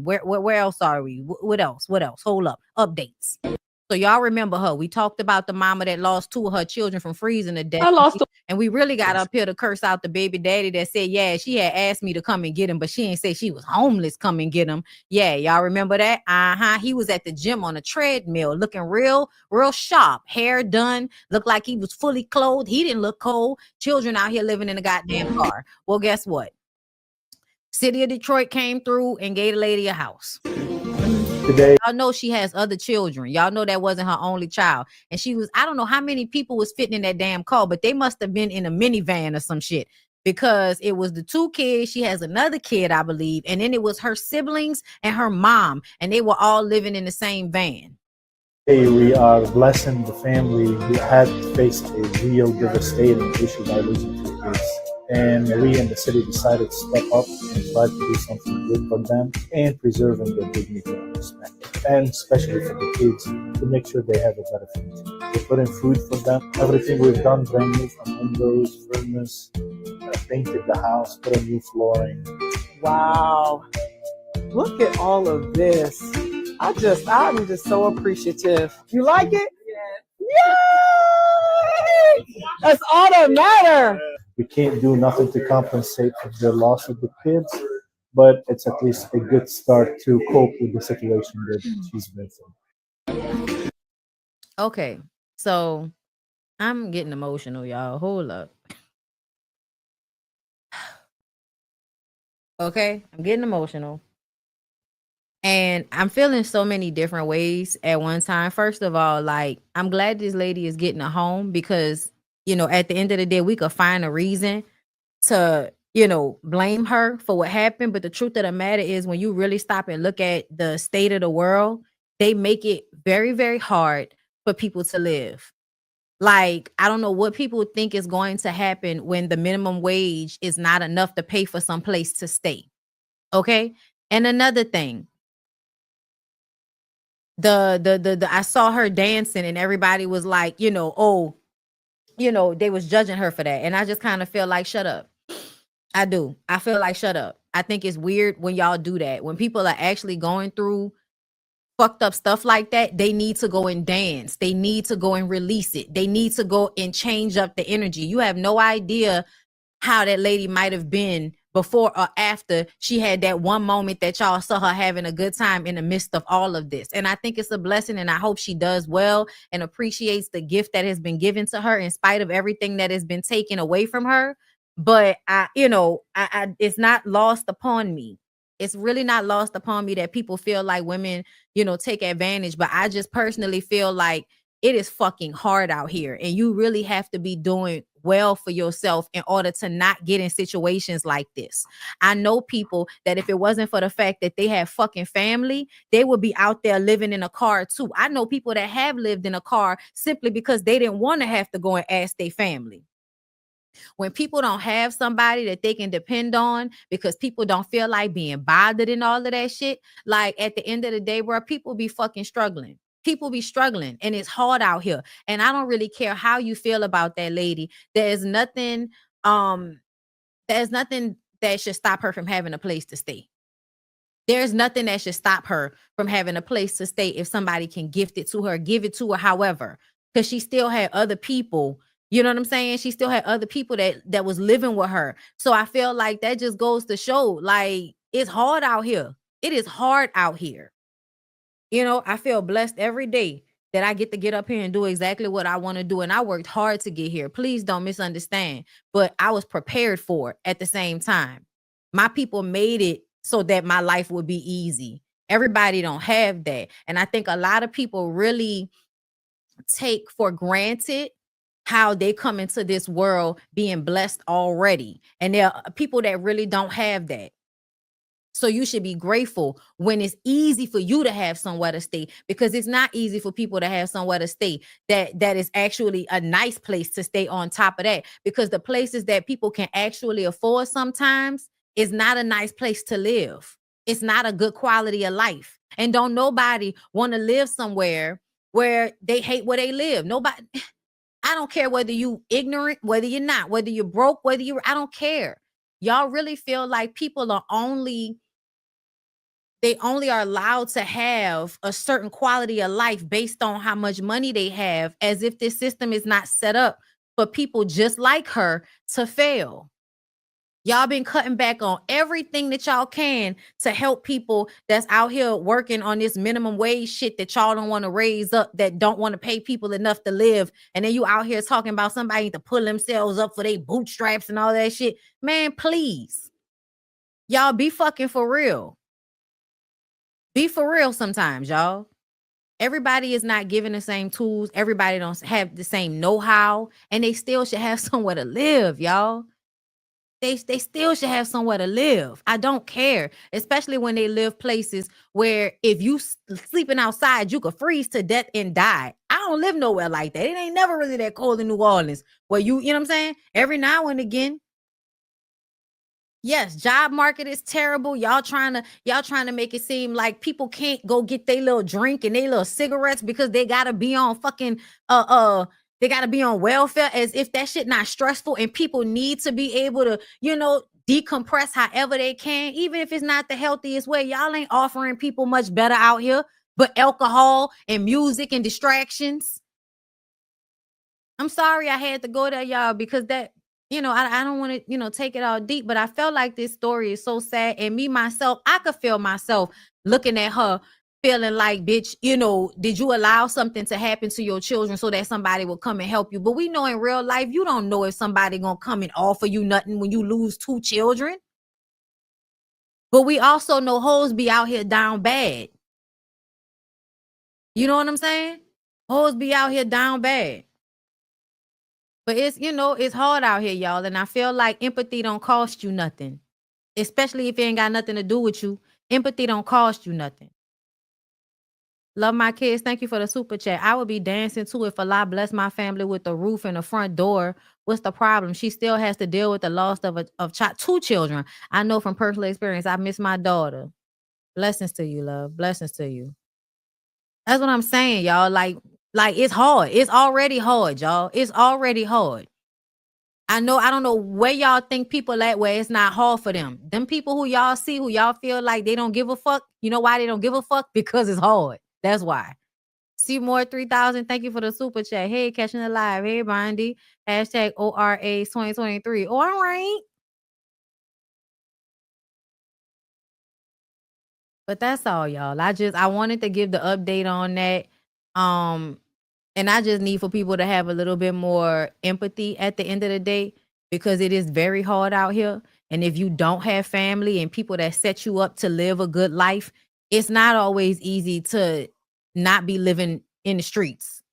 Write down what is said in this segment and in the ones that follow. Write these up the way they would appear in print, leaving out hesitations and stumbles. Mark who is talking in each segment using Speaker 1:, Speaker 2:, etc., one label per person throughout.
Speaker 1: Where else are we? What else? What else? Hold up. Updates. So y'all remember her. We talked about the mama that lost 2 of her children from freezing to death.
Speaker 2: I lost.
Speaker 1: And we really got up here to curse out the baby daddy that said, yeah, she had asked me to come and get him, but she ain't say she was homeless, come and get him. Yeah, y'all remember that? He was at the gym on a treadmill looking real sharp. Hair done. Looked like he was fully clothed. He didn't look cold. Children out here living in a goddamn car. Well, guess what? City of Detroit came through and gave the lady a house.
Speaker 3: Today,
Speaker 1: y'all know she has other children. Y'all know that wasn't her only child. And she was, I don't know how many people was fitting in that damn car, but they must have been in a minivan or some shit, because it was the 2 kids. She has another kid, I believe. And then it was her siblings and her mom. And they were all living in the same van.
Speaker 3: we are blessing the family who had faced a real devastating issue by losing 2 kids. And we in the city decided to step up and try to do something good for them and preserving their dignity and respect. And especially for the kids, to make sure they have a better future. We put in food for them. Everything we've done brand new, from windows, furnace, painted the house, put in new flooring.
Speaker 2: Wow. Look at all of this. I'm just so appreciative. You like it? Yeah. Yay! That's all that matters.
Speaker 3: We can't do nothing to compensate for the loss of the kids, but it's at least a good start to cope with the situation that she's been through.
Speaker 1: Okay, so I'm getting emotional, y'all. Hold up. Okay, I'm getting emotional. And I'm feeling so many different ways at one time. First of all, like, I'm glad this lady is getting a home, because, at the end of the day, we could find a reason to, blame her for what happened. But the truth of the matter is, when you really stop and look at the state of the world, they make it very, very hard for people to live. Like, I don't know what people think is going to happen when the minimum wage is not enough to pay for some place to stay. Okay. And another thing, the I saw her dancing and everybody was like, they was judging her for that. And I just kind of feel like, shut up. I do. I feel like, shut up. I think it's weird when y'all do that. When people are actually going through fucked up stuff like that, they need to go and dance. They need to go and release it. They need to go and change up the energy. You have no idea how that lady might have been before or after she had that one moment that y'all saw her having a good time in the midst of all of this. And I think it's a blessing, and I hope she does well and appreciates the gift that has been given to her in spite of everything that has been taken away from her. But I it's not lost upon me. It's really not lost upon me that people feel like women, take advantage. But I just personally feel like it is fucking hard out here, and you really have to be doing well for yourself in order to not get in situations like this. I know people that if it wasn't for the fact that they have fucking family, they would be out there living in a car too. I know people that have lived in a car simply because they didn't want to have to go and ask their family. When people don't have somebody that they can depend on because people don't feel like being bothered and all of that shit, like, at the end of the day, bro, people be fucking struggling. People be struggling, and it's hard out here. And I don't really care how you feel about that lady. There's nothing that should stop her from having a place to stay. There's nothing that should stop her from having a place to stay if somebody can gift it to her, give it to her, however, because she still had other people. You know what I'm saying? She still had other people that was living with her. So I feel like that just goes to show, like, it's hard out here. It is hard out here. I feel blessed every day that I get up here and do exactly what I want to do. And I worked hard to get here. Please don't misunderstand. But I was prepared for it at the same time. My people made it so that my life would be easy. Everybody don't have that. And I think a lot of people really take for granted how they come into this world being blessed already. And there are people that really don't have that. So you should be grateful when it's easy for you to have somewhere to stay, because it's not easy for people to have somewhere to stay that is actually a nice place to stay on top of that, because the places that people can actually afford sometimes is not a nice place to live. It's not a good quality of life. And don't nobody want to live somewhere where they hate where they live. Nobody. I don't care whether you ignorant, whether you're not, whether you're broke, I don't care. Y'all really feel like people are only They only are allowed to have a certain quality of life based on how much money they have, as if this system is not set up for people just like her to fail. Y'all been cutting back on everything that y'all can to help people that's out here working on this minimum wage shit that y'all don't want to raise up, that don't want to pay people enough to live. And then you out here talking about somebody to pull themselves up for their bootstraps and all that shit. Man, please. Y'all be fucking for real. Be for real sometimes, y'all. Everybody is not given the same tools. Everybody don't have the same know-how, and they still should have somewhere to live, y'all. They still should have somewhere to live. I don't care, especially when they live places where if you sleeping outside, you could freeze to death and die. I don't live nowhere like that. It ain't never really that cold in New Orleans where you know what I'm saying? Every now and again. Yes, job market is terrible. Y'all trying to make it seem like people can't go get their little drink and their little cigarettes because they gotta be on fucking they gotta be on welfare, as if that shit not stressful, and people need to be able to, decompress however they can, even if it's not the healthiest way. Y'all ain't offering people much better out here but alcohol and music and distractions. I'm sorry I had to go there, y'all, because that, I don't want to, take it all deep, but I felt like this story is so sad. And me, myself, I could feel myself looking at her, feeling like, bitch, did you allow something to happen to your children so that somebody will come and help you? But we know in real life, you don't know if somebody gonna come and offer you nothing when you lose 2 children. But we also know hoes be out here down bad. You know what I'm saying? Hoes be out here down bad. But it's hard out here, y'all. And I feel like empathy don't cost you nothing, especially if it ain't got nothing to do with you. Empathy don't cost you nothing. Love my kids. Thank you for the super chat. I would be dancing too if Allah bless my family with a roof and a front door. What's the problem? She still has to deal with the loss of 2 children. I know from personal experience. I miss my daughter. Blessings to you, love. Blessings to you. That's what I'm saying, y'all. Like it's hard. It's already hard, y'all. It's already hard. I don't know where y'all think people at where it's not hard for them. Them people who y'all see, who y'all feel like they don't give a fuck. You know why they don't give a fuck? Because it's hard. That's why. See more 3,000. Thank you for the super chat. Hey, catching the live. Hey, Bondy. Hashtag ORA 2023. All right. But that's all, y'all. I wanted to give the update on that. And I just need for people to have a little bit more empathy at the end of the day, because it is very hard out here. And if you don't have family and people that set you up to live a good life, it's not always easy to not be living in the streets.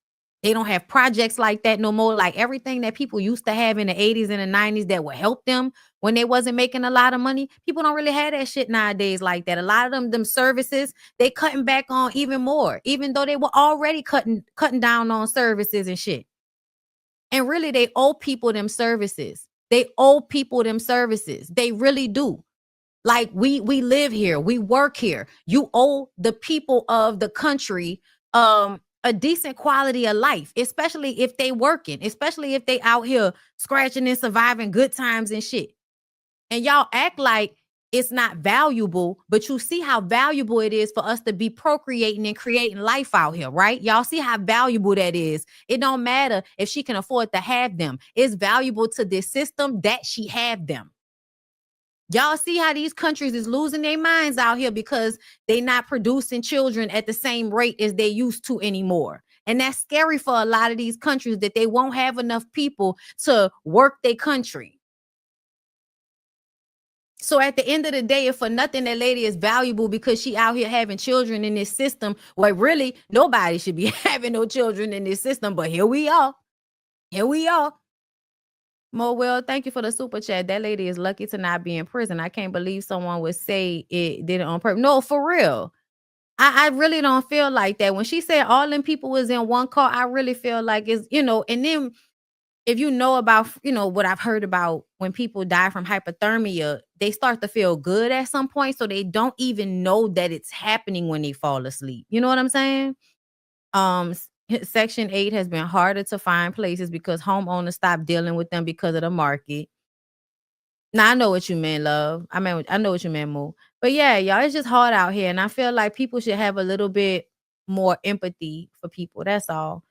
Speaker 1: They don't have projects like that no more. Like everything that people used to have in the 80s and the 90s that would help them when they wasn't making a lot of money. People don't really have that shit nowadays like that. A lot of them services, they cutting back on even more, even though they were already cutting down on services and shit. And really, they owe people them services. They owe people them services. They really do. Like we live here, we work here. You owe the people of the country a decent quality of life, especially if they working, especially if they out here scratching and surviving good times and shit. And y'all act like it's not valuable, but you see how valuable it is for us to be procreating and creating life out here, right? Y'all see how valuable that is. It don't matter if she can afford to have them. It's valuable to this system that she have them. Y'all see how these countries is losing their minds out here because they not producing children at the same rate as they used to anymore. And that's scary for a lot of these countries, that they won't have enough people to work their country. So at the end of the day, if for nothing, that lady is valuable because she out here having children in this system. Well, really, nobody should be having no children in this system. But here we are. Here we are. Well, thank you for the super chat. That lady is lucky to not be in prison. I can't believe someone would say it did it on purpose. No, for real. I really don't feel like that. When she said all them people was in one car, I really feel like it's, and then if you know about, what I've heard about when people die from hypothermia, they start to feel good at some point. So they don't even know that it's happening when they fall asleep. You know what I'm saying? Section 8 has been harder to find places because homeowners stopped dealing with them because of the market. Nah, I know what you meant, love. I know what you meant, Moo. But yeah, y'all, it's just hard out here, and I feel like people should have a little bit more empathy for people. That's all.